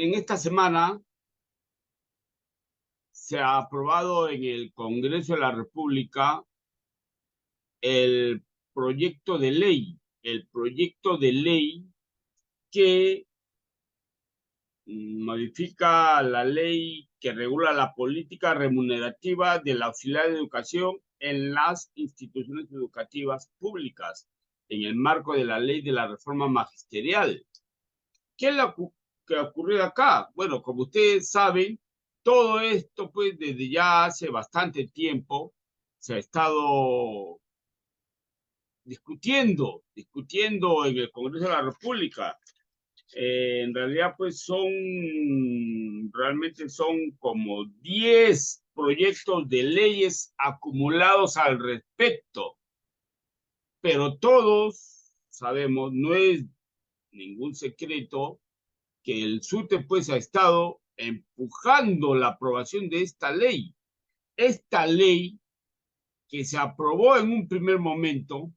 en esta semana se ha aprobado en el Congreso de la República el proyecto de ley que modifica la ley que regula la política remunerativa del auxiliar de educación en las instituciones educativas públicas, en el marco de la ley de la reforma magisterial. ¿Qué es lo que ha ocurrido acá? Bueno, como ustedes saben, todo esto, pues, desde ya hace bastante tiempo se ha estado discutiendo en el Congreso de la República. En realidad, pues, realmente son como 10 proyectos de leyes acumulados al respecto, pero todos sabemos, no es ningún secreto, que el SUTE pues ha estado empujando la aprobación de esta ley. Esta ley que se aprobó en un primer momento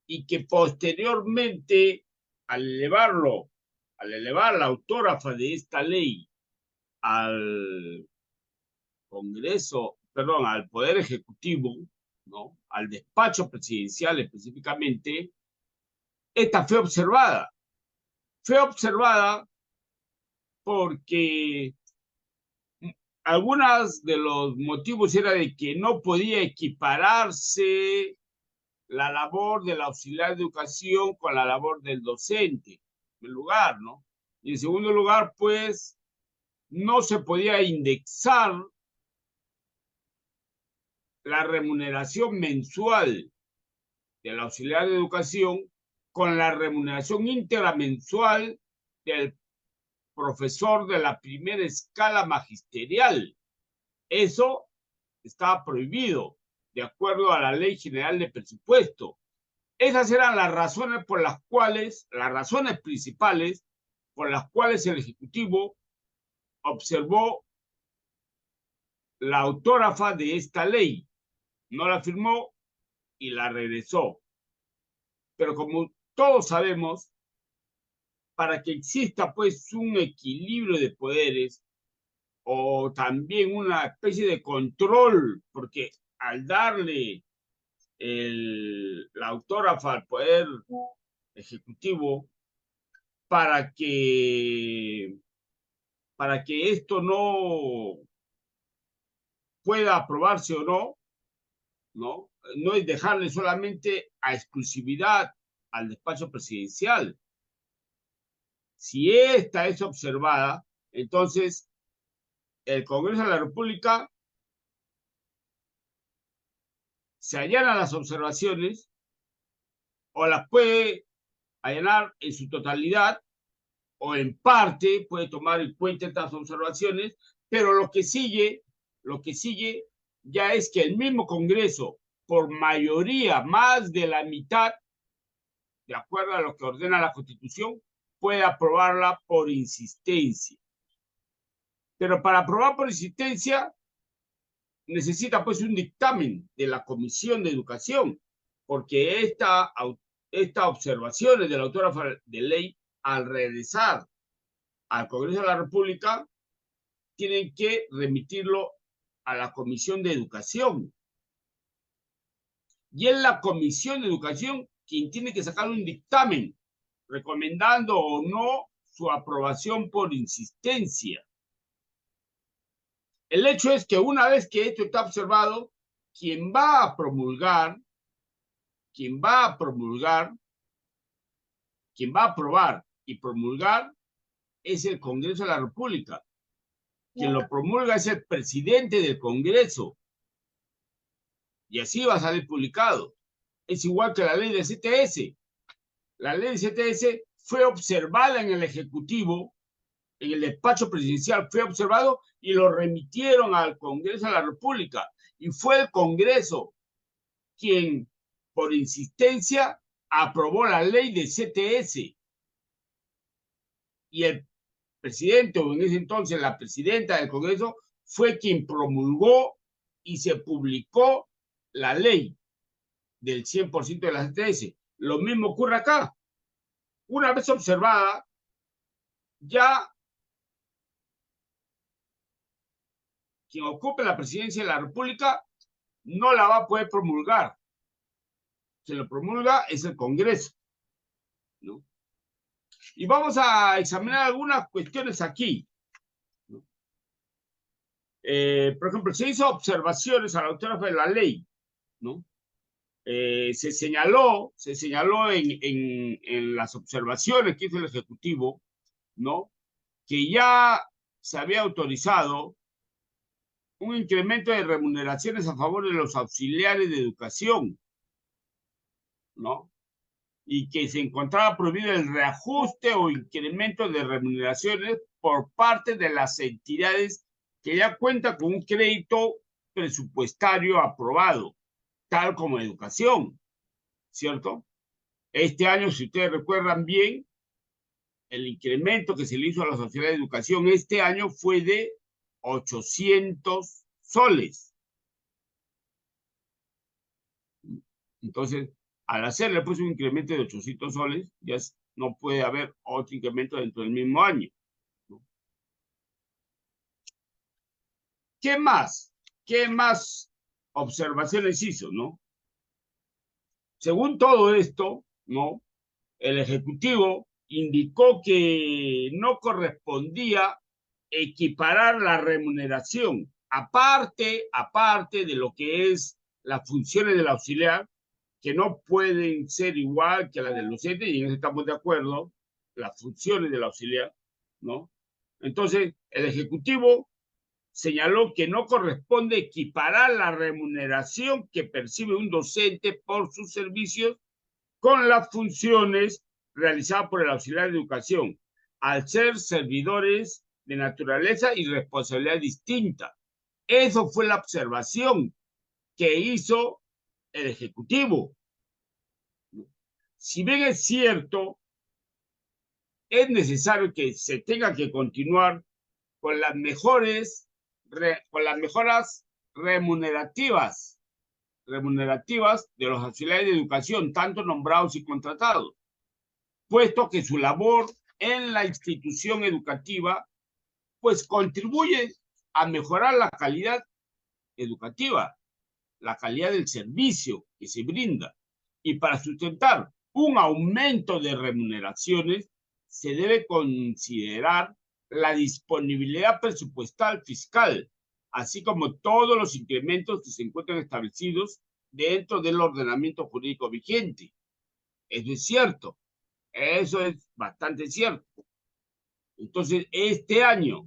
y que posteriormente, al elevar la autógrafa de esta ley al Congreso, perdón, al Poder Ejecutivo, ¿no? Al despacho presidencial específicamente, esta fue observada. Fue observada porque algunos de los motivos era de que no podía equipararse la labor del auxiliar de educación con la labor del docente, en primer lugar, ¿no? Y en segundo lugar, pues, no se podía indexar la remuneración mensual del auxiliar de educación con la remuneración íntegra mensual del profesor de la primera escala magisterial. Eso estaba prohibido de acuerdo a la Ley General de Presupuesto. Esas eran las razones las razones principales por las cuales el Ejecutivo observó la autógrafa de esta ley, no la firmó y la regresó. Pero como todos sabemos, para que exista pues un equilibrio de poderes o también una especie de control, porque al darle la autógrafa al Poder Ejecutivo para que, para que esto no pueda aprobarse o no, ¿no? No es dejarle solamente a exclusividad al despacho presidencial. Si esta es observada, entonces el Congreso de la República se allana las observaciones o las puede allanar en su totalidad o en parte, puede tomar en cuenta estas observaciones, pero lo que sigue ya es que el mismo Congreso, por mayoría, más de la mitad, de acuerdo a lo que ordena la Constitución, puede aprobarla por insistencia. Pero para aprobar por insistencia necesita pues un dictamen de la Comisión de Educación, porque esta observaciones de la autora de ley al regresar al Congreso de la República tienen que remitirlo a la Comisión de Educación. Y es la Comisión de Educación quien tiene que sacar un dictamen recomendando o no su aprobación por insistencia. El hecho es que una vez que esto está observado, quien va a promulgar, quien va a aprobar y promulgar es el Congreso de la República. Quien lo promulga es el presidente del Congreso. Y así va a salir publicado. Es igual que la ley del CTS. La ley del CTS fue observada en el Ejecutivo, en el despacho presidencial fue observado y lo remitieron al Congreso de la República. Y fue el Congreso quien, por insistencia, aprobó la ley del CTS. Y el presidente, o en ese entonces la presidenta del Congreso, fue quien promulgó y se publicó la ley del 100% de la CTS. Lo mismo ocurre acá. Una vez observada, ya quien ocupe la presidencia de la República no la va a poder promulgar. Quien lo promulga es el Congreso, ¿no? Y vamos a examinar algunas cuestiones aquí, ¿no? Por ejemplo, se hizo observaciones al autógrafo de la ley, ¿no? Se señaló en las observaciones que hizo el Ejecutivo, ¿no? Que ya se había autorizado un incremento de remuneraciones a favor de los auxiliares de educación, ¿no? Y que se encontraba prohibido el reajuste o incremento de remuneraciones por parte de las entidades que ya cuentan con un crédito presupuestario aprobado, tal como educación, ¿cierto? Este año, si ustedes recuerdan bien, el incremento que se le hizo a la sociedad de educación este año fue de 800 soles. Entonces, al hacerle pues un incremento de 800 soles, ya no puede haber otro incremento dentro del mismo año, ¿no? ¿Qué más? ¿Qué más observaciones hizo, no? Según todo esto, ¿no? El Ejecutivo indicó que no correspondía equiparar la remuneración, aparte de lo que es las funciones del auxiliar, que no pueden ser igual que las del docente, y en eso estamos de acuerdo, las funciones del auxiliar, ¿no? Entonces, el Ejecutivo señaló que no corresponde equiparar la remuneración que percibe un docente por sus servicios con las funciones realizadas por el auxiliar de educación, al ser servidores de naturaleza y responsabilidad distinta. Eso fue la observación que hizo el Ejecutivo. Si bien es cierto, es necesario que se tenga que continuar con las mejoras remunerativas de los auxiliares de educación, tanto nombrados y contratados, puesto que su labor en la institución educativa pues contribuye a mejorar la calidad educativa, la calidad del servicio que se brinda. Y para sustentar un aumento de remuneraciones, se debe considerar la disponibilidad presupuestal fiscal, así como todos los incrementos que se encuentran establecidos dentro del ordenamiento jurídico vigente. Eso es cierto, eso es bastante cierto. Entonces, este año,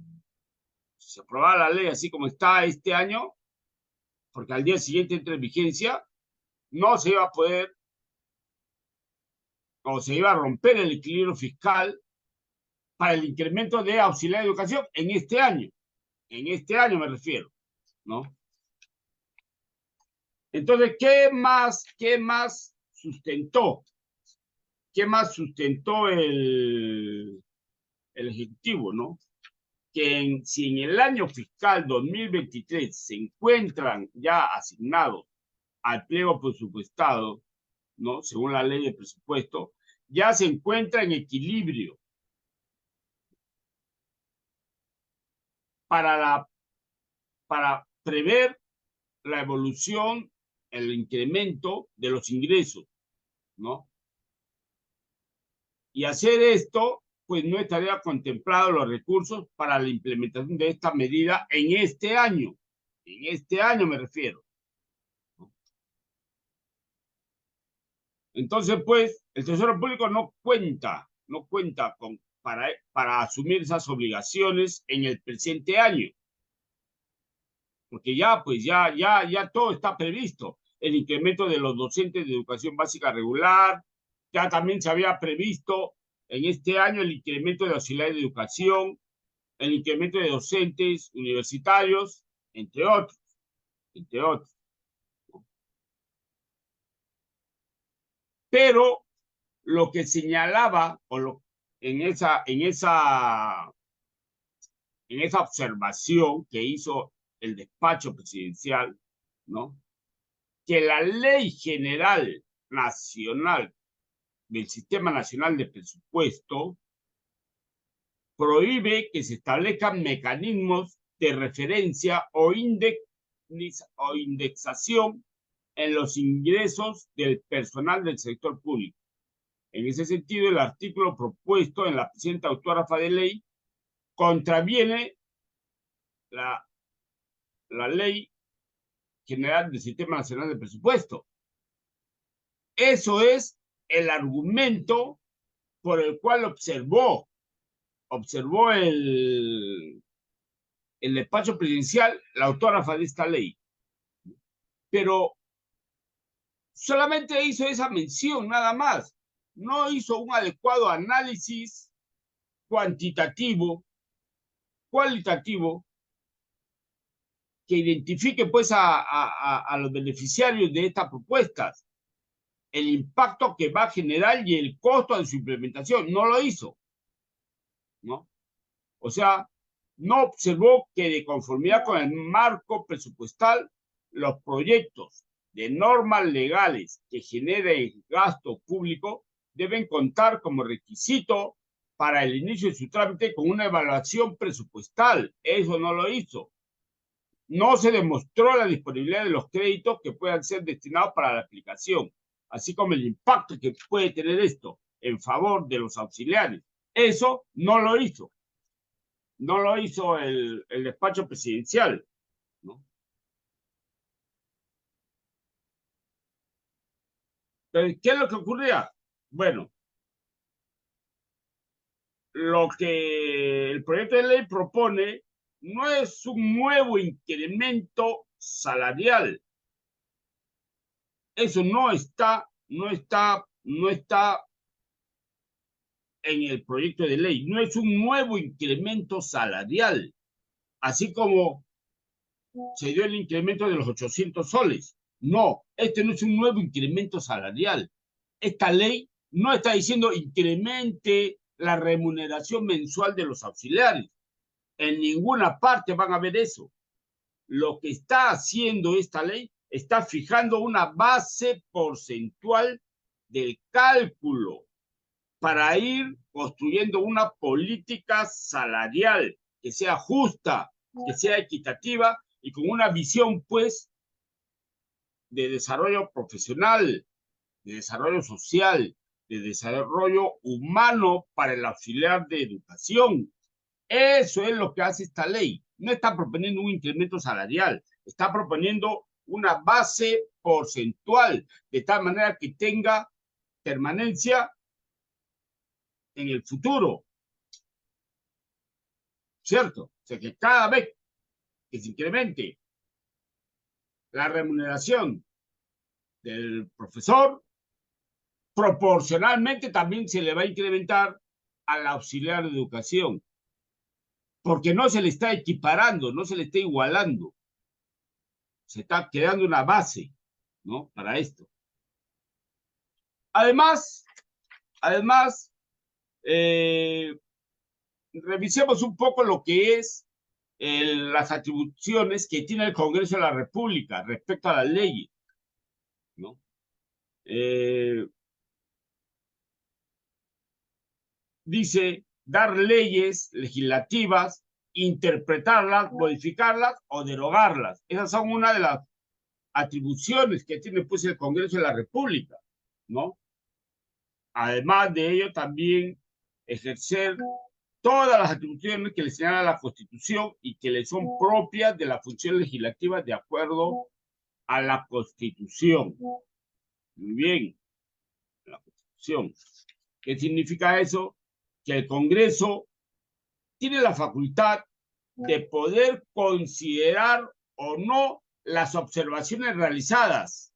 si se aprobara la ley así como está este año, porque al día siguiente entra en vigencia, no se iba a poder, o se iba a romper el equilibrio fiscal para el incremento de auxiliar de educación en este año me refiero, ¿no? Entonces, ¿qué más sustentó? ¿Qué más sustentó el Ejecutivo, no? Que si en el año fiscal 2023 se encuentran ya asignados al pliego presupuestado, ¿no? Según la ley de presupuesto, ya se encuentra en equilibrio para prever la evolución, el incremento de los ingresos, ¿no? Y hacer esto, pues no estaría contemplado los recursos para la implementación de esta medida en este año. En este año me refiero. Entonces, pues, el Tesoro Público no cuenta para asumir esas obligaciones en el presente año. Porque ya, pues, ya todo está previsto. El incremento de los docentes de educación básica regular, ya también se había previsto en este año el incremento de auxiliares de educación, el incremento de docentes universitarios, entre otros, entre otros. Pero lo que señalaba en esa observación que hizo el despacho presidencial, ¿no? Que la Ley General Nacional del Sistema Nacional de Presupuesto prohíbe que se establezcan mecanismos de referencia o indexación en los ingresos del personal del sector público. En ese sentido, el artículo propuesto en la presente autógrafa de ley contraviene la Ley General del Sistema Nacional de Presupuesto. Eso es el argumento por el cual observó el despacho presidencial la autógrafa de esta ley. Pero solamente hizo esa mención, nada más. No hizo un adecuado análisis cuantitativo, cualitativo, que identifique pues a los beneficiarios de estas propuestas, el impacto que va a generar y el costo de su implementación. No lo hizo, ¿no? O sea, no observó que de conformidad con el marco presupuestal, los proyectos de normas legales que generen gasto público deben contar como requisito para el inicio de su trámite con una evaluación presupuestal. Eso no lo hizo. No se demostró la disponibilidad de los créditos que puedan ser destinados para la aplicación, así como el impacto que puede tener esto en favor de los auxiliares. Eso no lo hizo. No lo hizo el despacho presidencial, ¿no? Entonces, ¿qué es lo que ocurría? Bueno, lo que el proyecto de ley propone no es un nuevo incremento salarial. Eso no está en el proyecto de ley. No es un nuevo incremento salarial, así como se dio el incremento de los 800 soles. No, este no es un nuevo incremento salarial. Esta ley no está diciendo incremente la remuneración mensual de los auxiliares. En ninguna parte van a ver eso. Lo que está haciendo esta ley está fijando una base porcentual del cálculo para ir construyendo una política salarial que sea justa, que sea equitativa y con una visión, pues, de desarrollo profesional, de desarrollo social, de desarrollo humano para el auxiliar de educación. Eso es lo que hace esta ley. No está proponiendo un incremento salarial, está proponiendo una base porcentual, de tal manera que tenga permanencia en el futuro, ¿cierto? O sea, que cada vez que se incremente la remuneración del profesor, proporcionalmente también se le va a incrementar al auxiliar de educación, porque no se le está equiparando, no se le está igualando, se está creando una base, ¿no? Para esto. Además, revisemos un poco lo que es las atribuciones que tiene el Congreso de la República respecto a las leyes, ¿no? Dice dar leyes legislativas, interpretarlas, modificarlas o derogarlas. Esas son una de las atribuciones que tiene pues el Congreso de la República, ¿no? Además de ello, también ejercer todas las atribuciones que le señala la Constitución y que le son propias de la función legislativa de acuerdo a la Constitución. Muy bien, la Constitución. ¿Qué significa eso? Que el Congreso tiene la facultad de poder considerar o no las observaciones realizadas.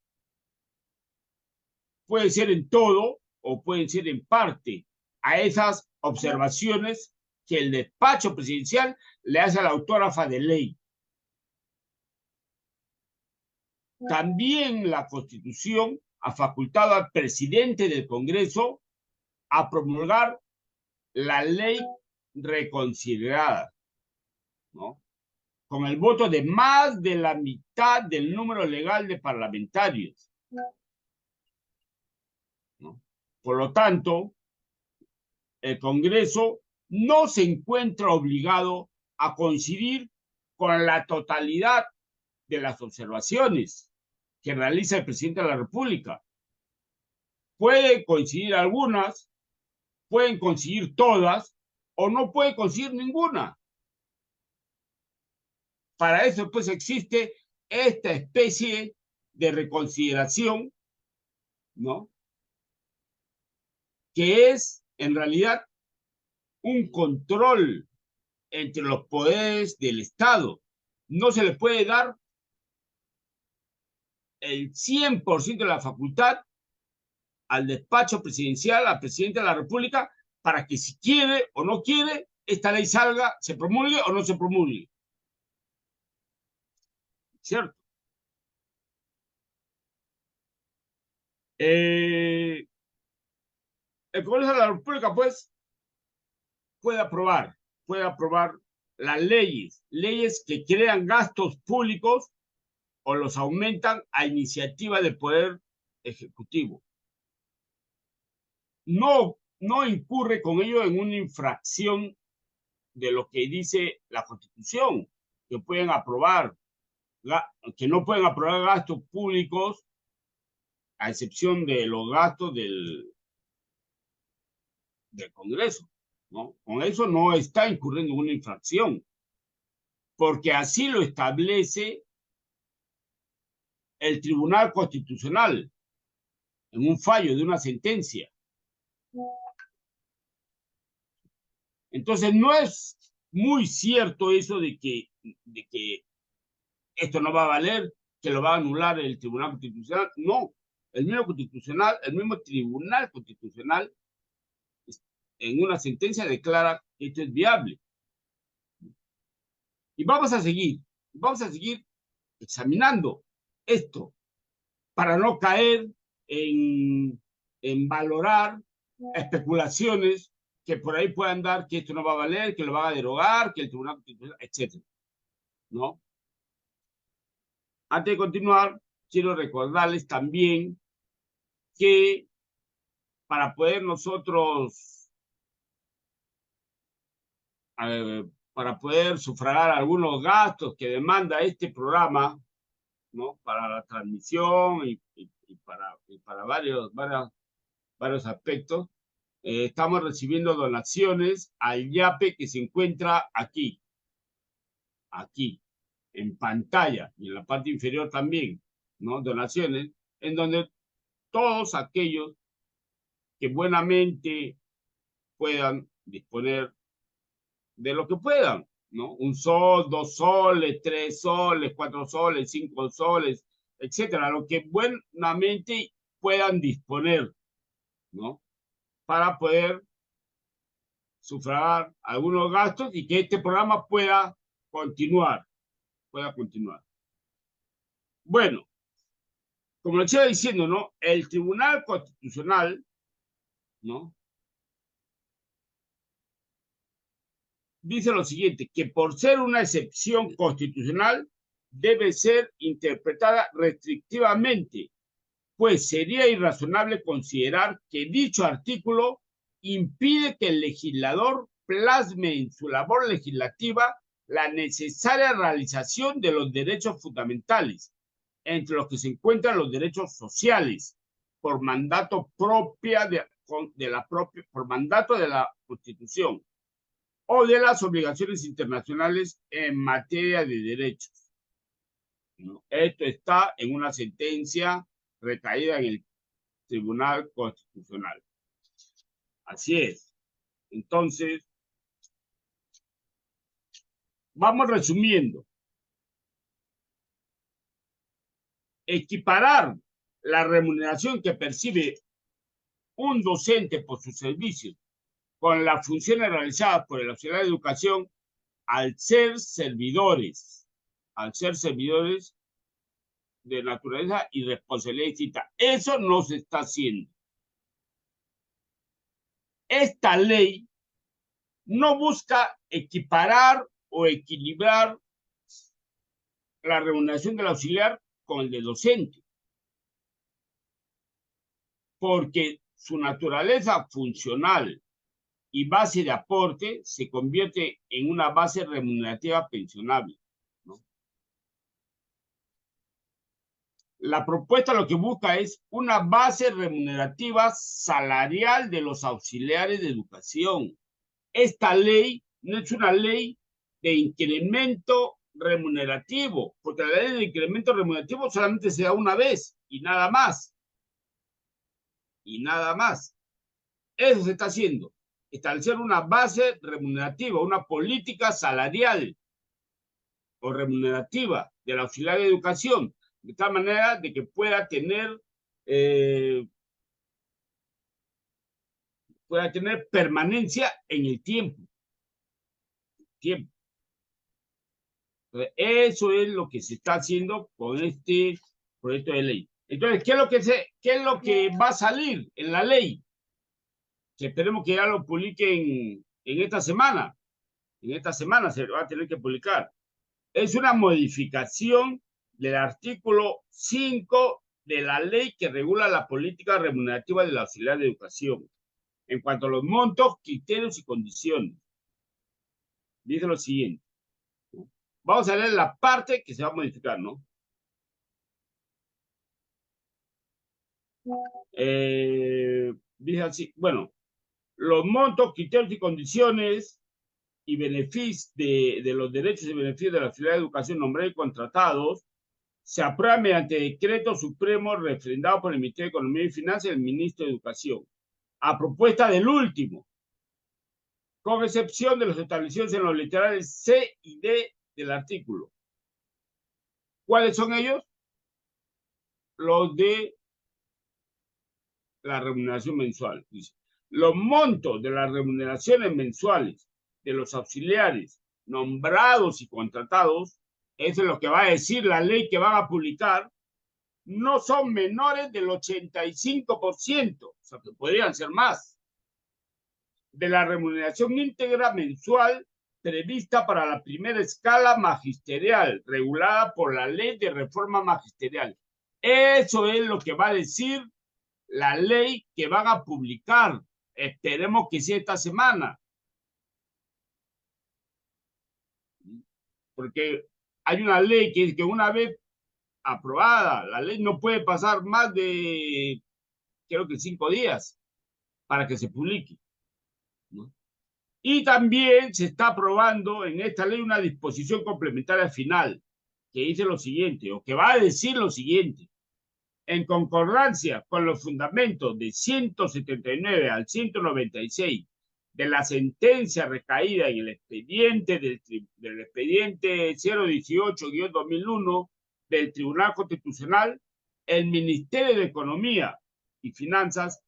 Puede ser en todo o pueden ser en parte a esas observaciones que el despacho presidencial le hace a la autógrafa de ley. También la Constitución ha facultado al presidente del Congreso a promulgar la ley reconsiderada, ¿no? Con el voto de más de la mitad del número legal de parlamentarios, ¿no? Por lo tanto, el Congreso no se encuentra obligado a coincidir con la totalidad de las observaciones que realiza el presidente de la República. Pueden coincidir algunas, pueden coincidir todas, o no puede coincidir ninguna. Para eso, pues, existe esta especie de reconsideración, ¿no? Que es, en realidad, un control entre los poderes del Estado. No se le puede dar el 100% de la facultad al despacho presidencial, al presidente de la República, para que si quiere o no quiere, esta ley salga, se promulgue o no se promulgue. ¿Cierto? El Congreso de la República, pues, puede aprobar las leyes que crean gastos públicos o los aumentan a iniciativa del Poder Ejecutivo. No incurre con ello en una infracción de lo que dice la Constitución, que pueden aprobar, que no pueden aprobar gastos públicos a excepción de los gastos del Congreso, ¿no? Con eso no está incurriendo en una infracción, porque así lo establece el Tribunal Constitucional en un fallo de una sentencia. Entonces, no es muy cierto eso de que esto no va a valer, que lo va a anular el Tribunal Constitucional. No, el mismo Tribunal Constitucional en una sentencia declara que esto es viable. Y vamos a seguir examinando esto para no caer en valorar especulaciones que por ahí puedan dar que esto no va a valer, que lo van a derogar, que el Tribunal Constitucional, etc. ¿No? Antes de continuar, quiero recordarles también que para poder nosotros, para poder sufragar algunos gastos que demanda este programa, ¿no? Para la transmisión y para varios aspectos, estamos recibiendo donaciones al YAPE que se encuentra aquí, en pantalla y en la parte inferior también, ¿no? Donaciones, en donde todos aquellos que buenamente puedan disponer de lo que puedan, ¿no? 1 sol, 2 soles, 3 soles, 4 soles, 5 soles, etcétera, lo que buenamente puedan disponer, ¿no? Para poder sufragar algunos gastos y que este programa pueda continuar. Bueno, como lo estaba diciendo, ¿no? El Tribunal Constitucional, ¿no? Dice lo siguiente, que por ser una excepción constitucional debe ser interpretada restrictivamente, pues sería irrazonable considerar que dicho artículo impide que el legislador plasme en su labor legislativa la necesaria realización de los derechos fundamentales, entre los que se encuentran los derechos sociales, por mandato por mandato de la Constitución, o de las obligaciones internacionales en materia de derechos. ¿No? Esto está en una sentencia recaída en el Tribunal Constitucional. Así es. Entonces, vamos resumiendo. Equiparar la remuneración que percibe un docente por sus servicios con las funciones realizadas por el auxiliar de educación al ser servidores de naturaleza y responsabilidad distinta. Eso no se está haciendo. Esta ley no busca equiparar o equilibrar la remuneración del auxiliar con el del docente, porque su naturaleza funcional y base de aporte se convierte en una base remunerativa pensionable. La propuesta lo que busca es una base remunerativa salarial de los auxiliares de educación. Esta ley no es una ley de incremento remunerativo, porque la ley de incremento remunerativo solamente se da una vez y nada más. Y nada más. Eso se está haciendo. Establecer una base remunerativa, una política salarial o remunerativa del auxiliar de educación, de tal manera de que pueda tener permanencia en el tiempo. Entonces, eso es lo que se está haciendo con este proyecto de ley. Entonces, ¿qué es lo que va a salir en la ley? Que esperemos que ya lo publiquen en esta semana. En esta semana se va a tener que publicar. Es una modificación del artículo 5 de la ley que regula la política remunerativa de la auxiliar de educación en cuanto a los montos, criterios y condiciones. Dice lo siguiente. Vamos a leer la parte que se va a modificar, ¿no? Dice así, bueno, los montos, criterios y condiciones y beneficios de los derechos y beneficios de la auxiliar de educación nombrados y contratados se aprueban mediante decreto supremo refrendado por el Ministerio de Economía y Finanzas y el Ministro de Educación, a propuesta del último, con excepción de los establecidos en los literales C y D del artículo. ¿Cuáles son ellos? Los de la remuneración mensual. Dice, los montos de las remuneraciones mensuales de los auxiliares nombrados y contratados, eso es lo que va a decir la ley que van a publicar, no son menores del 85%, o sea que podrían ser más, de la remuneración íntegra mensual prevista para la primera escala magisterial, regulada por la Ley de Reforma Magisterial. Eso es lo que va a decir la ley que van a publicar. Esperemos que sea esta semana. Porque hay una ley que dice que una vez aprobada, la ley no puede pasar más de, creo que 5 días para que se publique, ¿no? Y también se está aprobando en esta ley una disposición complementaria final que dice lo siguiente, o que va a decir lo siguiente. En concordancia con los fundamentos de 179 al 196 de la sentencia recaída en el expediente del expediente 018-2001 del Tribunal Constitucional, el Ministerio de Economía y Finanzas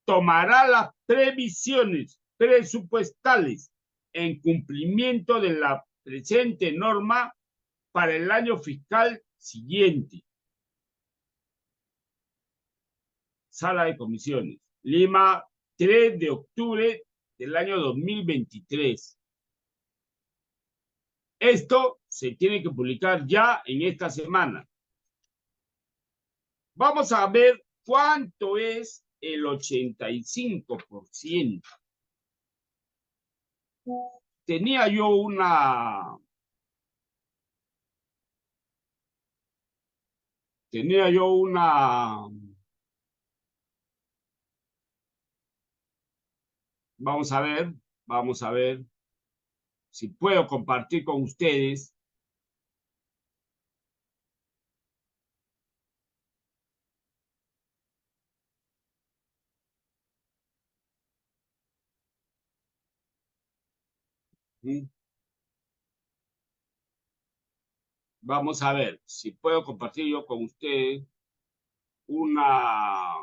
tomará las previsiones presupuestales en cumplimiento de la presente norma para el año fiscal siguiente. Sala de Comisiones, Lima, 3 de octubre del año 2023. Esto se tiene que publicar ya en esta semana. Vamos a ver cuánto es el 85%. Tenía yo una vamos a ver si puedo compartir con ustedes. Vamos a ver si puedo compartir yo con ustedes una...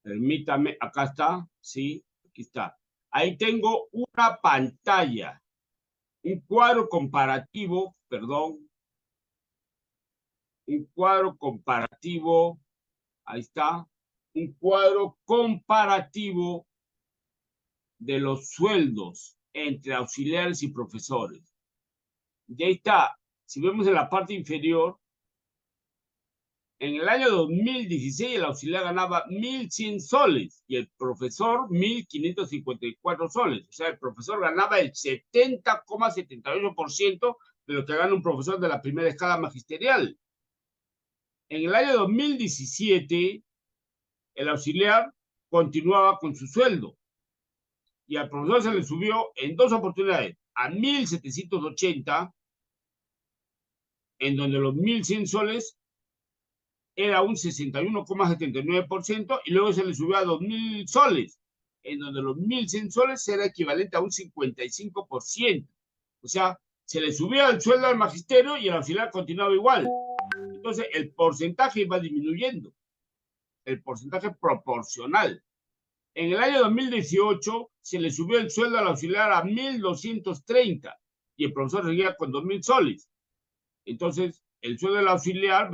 Permítame, acá está, sí, aquí está. Ahí tengo una pantalla, un cuadro comparativo, perdón, un cuadro comparativo, ahí está, un cuadro comparativo de los sueldos entre auxiliares y profesores. Y ahí está, si vemos en la parte inferior, en el año 2016 el auxiliar ganaba 1.100 soles y el profesor 1.554 soles. O sea, el profesor ganaba el 70,78% de lo que gana un profesor de la primera escala magisterial. En el año 2017, el auxiliar continuaba con su sueldo y al profesor se le subió en 2 oportunidades a 1.780, en donde los 1.100 soles era un 61,79%, y luego se le subió a 2.000 soles, en donde los 1.100 soles era equivalente a un 55%. O sea, se le subía el sueldo al magisterio y el auxiliar continuaba igual. Entonces, el porcentaje iba disminuyendo, el porcentaje proporcional. En el año 2018 se le subió el sueldo al auxiliar a 1.230 y el profesor seguía con 2.000 soles. Entonces, el sueldo del auxiliar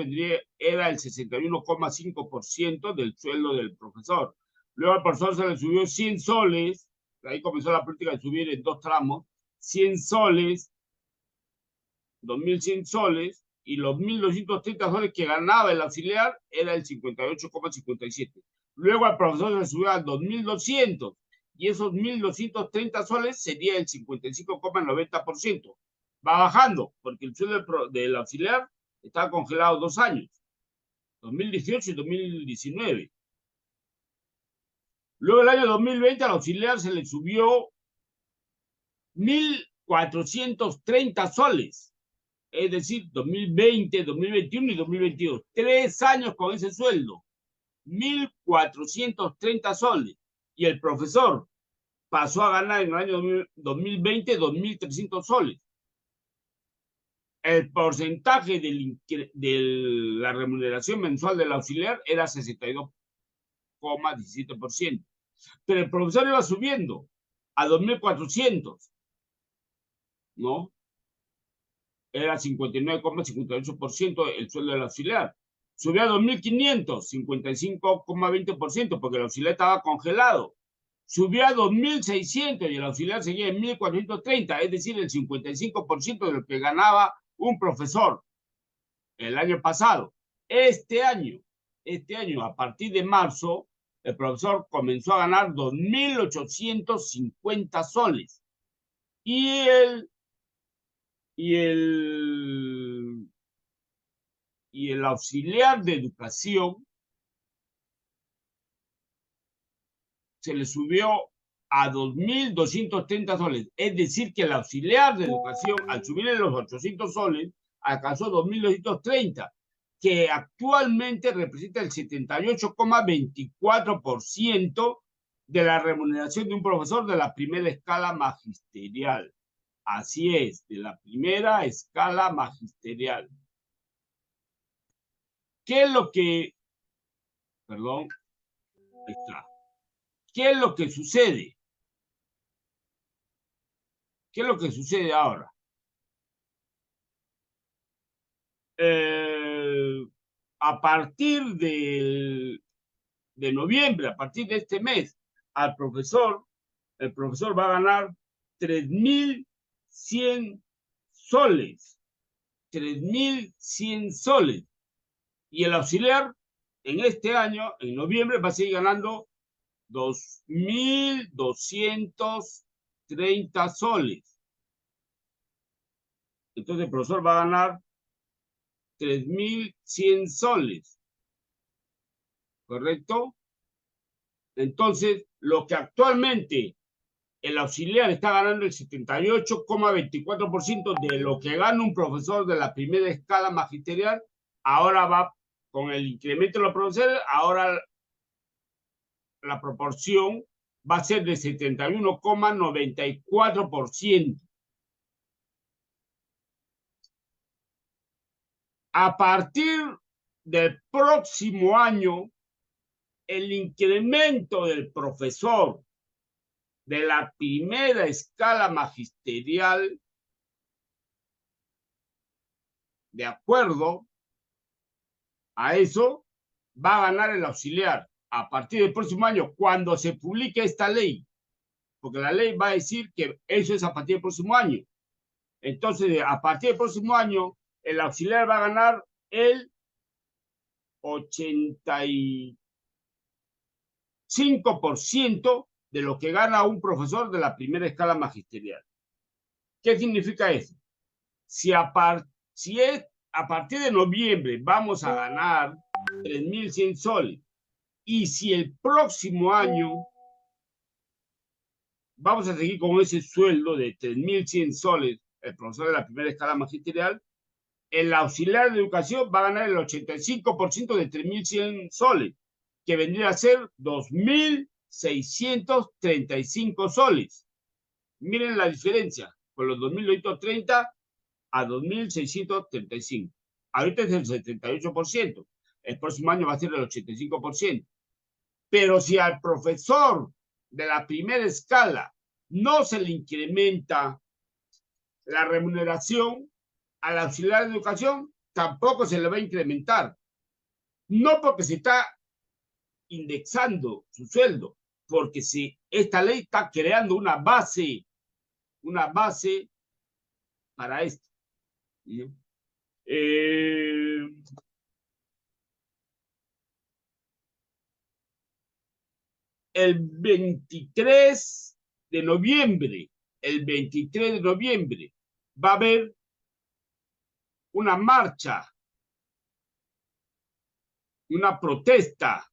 era el 61,5% del sueldo del profesor. Luego al profesor se le subió 100 soles, ahí comenzó la política de subir en 2 tramos, 100 soles, 2.100 soles, y los 1.230 soles que ganaba el auxiliar era el 58,57. Luego al profesor se le subió a 2.200, y esos 1.230 soles sería el 55,90%. Va bajando, porque el sueldo del auxiliar estaba congelado 2 años, 2018 y 2019. Luego el año 2020 al auxiliar se le subió 1.430 soles, es decir, 2020, 2021 y 2022. 3 años con ese sueldo, 1.430 soles. Y el profesor pasó a ganar en el año 2020 2.300 soles. El porcentaje de la remuneración mensual del auxiliar era 62,17%. Pero el profesor iba subiendo a 2.400, ¿no? Era 59,58% el sueldo del auxiliar. Subió a 2.500, 55,20%, porque el auxiliar estaba congelado. Subió a 2.600 y el auxiliar seguía en 1.430, es decir, el 55% de lo que ganaba un profesor el año pasado. Este año, a partir de marzo, el profesor comenzó a ganar 2.850 soles. Y el auxiliar de educación se le subió a 2.230 soles. Es decir, que el auxiliar de educación, al subirle los 800 soles, alcanzó 2.230, que actualmente representa el 78,24% de la remuneración de un profesor de la primera escala magisterial. Así es, de la primera escala magisterial. ¿Qué es lo que... Perdón. Ahí está. ¿Qué es lo que sucede? ¿Qué es lo que sucede ahora? A partir de noviembre, a partir de este mes, el profesor va a ganar 3.100 soles. 3.100 soles. Y el auxiliar, en este año, en noviembre, va a seguir ganando 2.230 soles. Entonces el profesor va a ganar 3.100 soles. ¿Correcto? Entonces, lo que actualmente el auxiliar está ganando el 78,24% de lo que gana un profesor de la primera escala magisterial, ahora va con el incremento de los profesores, ahora la proporción va a ser de 71,94%. A partir del próximo año, el incremento del profesor de la primera escala magisterial, de acuerdo a eso, va a ganar el auxiliar a partir del próximo año, cuando se publique esta ley, porque la ley va a decir que eso es a partir del próximo año. Entonces, a partir del próximo año, el auxiliar va a ganar el 85% de lo que gana un profesor de la primera escala magisterial. ¿Qué significa eso? Si a partir de noviembre vamos a ganar 3.100 soles, y si el próximo año vamos a seguir con ese sueldo de 3.100 soles, el profesor de la primera escala magisterial, el auxiliar de educación va a ganar el 85% de 3.100 soles, que vendría a ser 2.635 soles. Miren la diferencia, con los 2.930 a 2.635. Ahorita es el 78%. El próximo año va a ser el 85%. Pero si al profesor de la primera escala no se le incrementa la remuneración, al auxiliar de educación tampoco se le va a incrementar. No porque se está indexando su sueldo, porque si esta ley está creando una base para esto. El 23 de noviembre, va a haber una marcha, una protesta,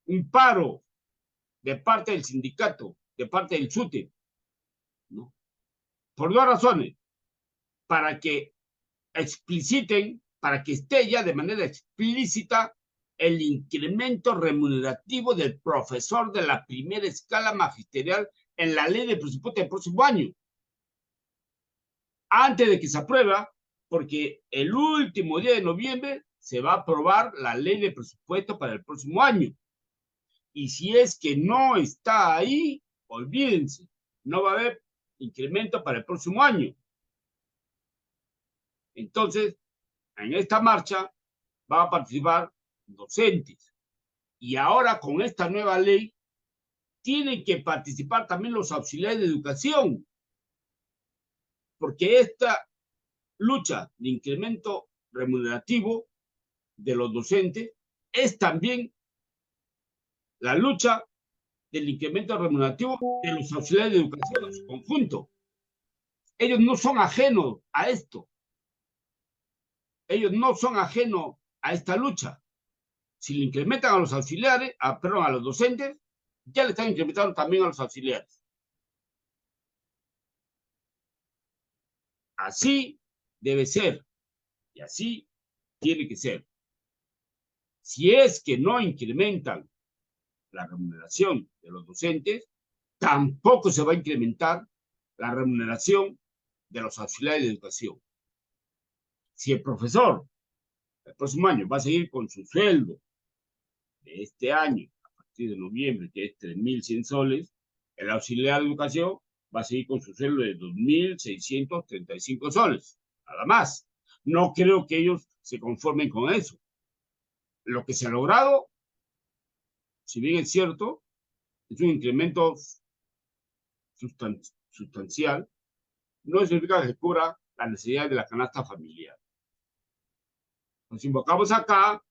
un paro de parte del sindicato, de parte del SUTE, ¿no? Por dos razones. Para que expliciten, para que esté ya de manera explícita el incremento remunerativo del profesor de la primera escala magisterial en la ley de presupuesto del próximo año. Antes de que se apruebe, porque el último día de noviembre se va a aprobar la ley de presupuesto para el próximo año. Y si es que no está ahí, olvídense, no va a haber incremento para el próximo año. Entonces, en esta marcha van a participar docentes. Y ahora con esta nueva ley tienen que participar también los auxiliares de educación, porque esta lucha de incremento remunerativo de los docentes es también la lucha del incremento remunerativo de los auxiliares de educación en su conjunto. Ellos no son ajenos a esto. Ellos no son ajenos a esta lucha. Si le incrementan a los auxiliares, a los docentes, ya le están incrementando también a los auxiliares. Así debe ser y así tiene que ser. Si es que no incrementan la remuneración de los docentes, tampoco se va a incrementar la remuneración de los auxiliares de educación. Si el profesor el próximo año va a seguir con su sueldo de este año, a partir de noviembre, que es 3.100 soles, el auxiliar de educación va a seguir con su sueldo de 2.635 soles, nada más. No creo que ellos se conformen con eso. Lo que se ha logrado, si bien es cierto, es un incremento sustancial, no significa que se cubra la necesidad de la canasta familiar. Nos invocamos acá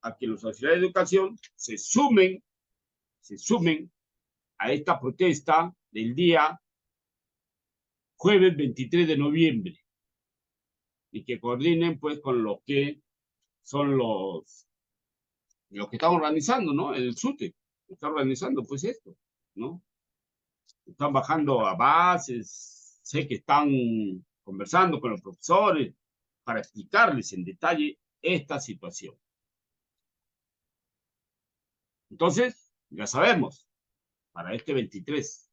a que los auxiliares de educación se sumen a esta protesta del día jueves 23 de noviembre y que coordinen pues con lo que son los que están organizando, ¿no? El SUTE está organizando pues esto, ¿no? Están bajando a bases, sé que están conversando con los profesores para explicarles en detalle esta situación. Entonces, ya sabemos, para este 23